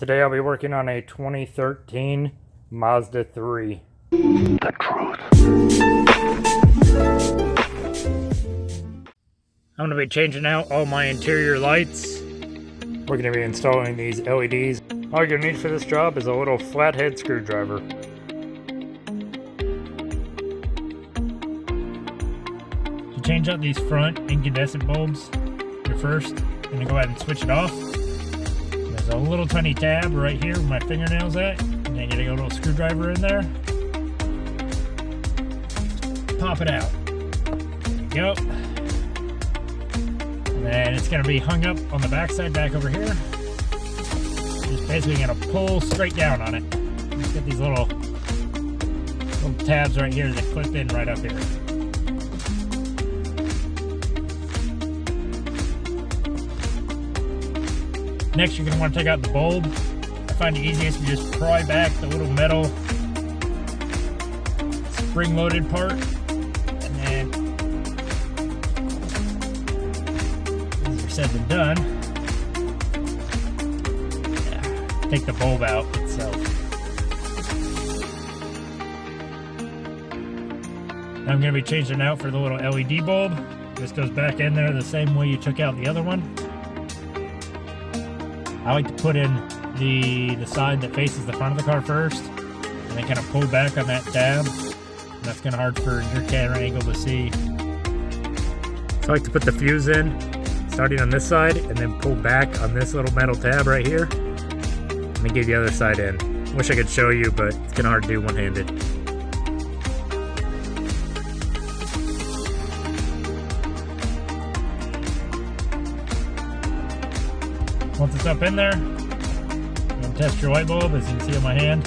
Today I'll be working on a 2013 Mazda 3. The truth. I'm going to be changing out all my interior lights. We're going to be installing these LEDs. All you're going to need for this job is a little flathead screwdriver. To change out these front incandescent bulbs, you're first going to go ahead and switch it off. There's a little tiny tab right here where my fingernail's at. And then you get a little screwdriver in there. Pop it out. There you go. And then it's going to be hung up on the backside back over here. Just basically going to pull straight down on it. It's got these little tabs right here that clip in right up here. Next, you're going to want to take out the bulb. I find it easiest to just pry back the little metal spring-loaded part, and then, easier said than done, take the bulb out itself. Now I'm going to be changing it out for the little LED bulb. This goes back in there the same way you took out the other one. I like to put in the side that faces the front of the car first, and then kind of pull back on that tab. And that's kind of hard for your camera angle to see. So I like to put the fuse in, starting on this side, and then pull back on this little metal tab right here, and then get the other side in. Wish I could show you, but it's kind of hard to do one-handed. Once it's up in there, I'm going to test your light bulb, as you can see on my hand.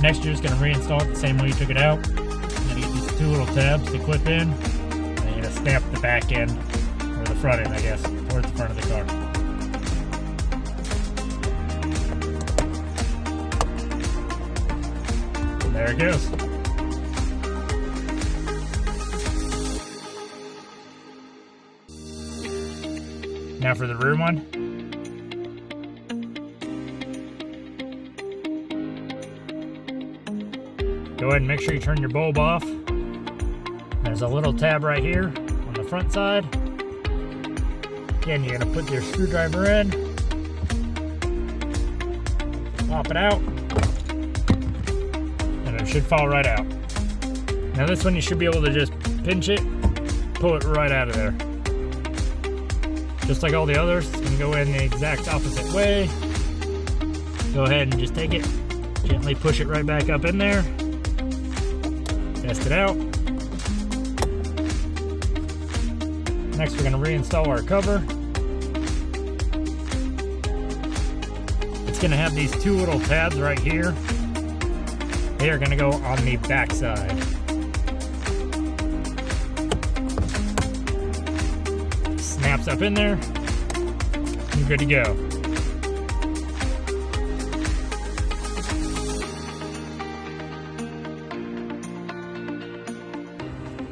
Next, you're just going to reinstall it the same way you took it out. You're going to get these two little tabs to clip in, and you're going to snap the back end, or the front end, I guess, towards the front of the car. And there it goes. Now for the rear one. Go ahead and make sure you turn your bulb off. There's a little tab right here on the front side. Again, you're going to put your screwdriver in. Pop it out. And it should fall right out. Now this one you should be able to just pinch it, pull it right out of there. Just like all the others, it's going to go in the exact opposite way. Go ahead and just take it, gently push it right back up in there. Test it out. Next, we're going to reinstall our cover. It's going to have these two little tabs right here. They are going to go on the back side. Snaps up in there. You're good to go.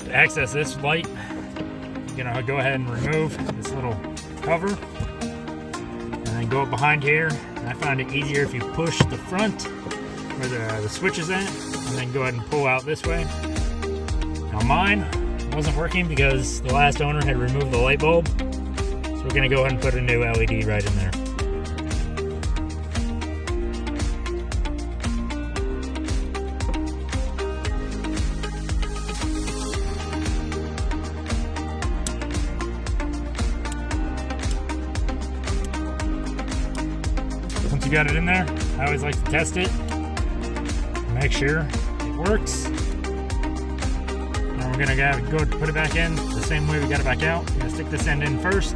To access this light, you're gonna go ahead and remove this little cover and then go up behind here. And I find it easier if you push the front where the switch is at, and then go ahead and pull out this way. Now mine wasn't working because the last owner had removed the light bulb, so we're gonna go ahead and put a new LED right in there. Once you got it in there, I always like to test it, make sure it works. We're gonna go put it back in the same way we got it back out. We're gonna stick this end in first.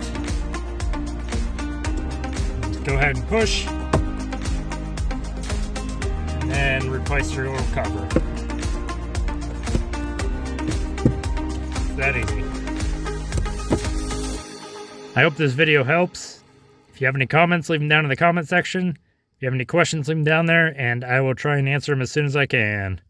Just go ahead and push. And then replace your little cover. It's that easy. I hope this video helps. If you have any comments, leave them down in the comment section. If you have any questions, leave them down there, and I will try and answer them as soon as I can.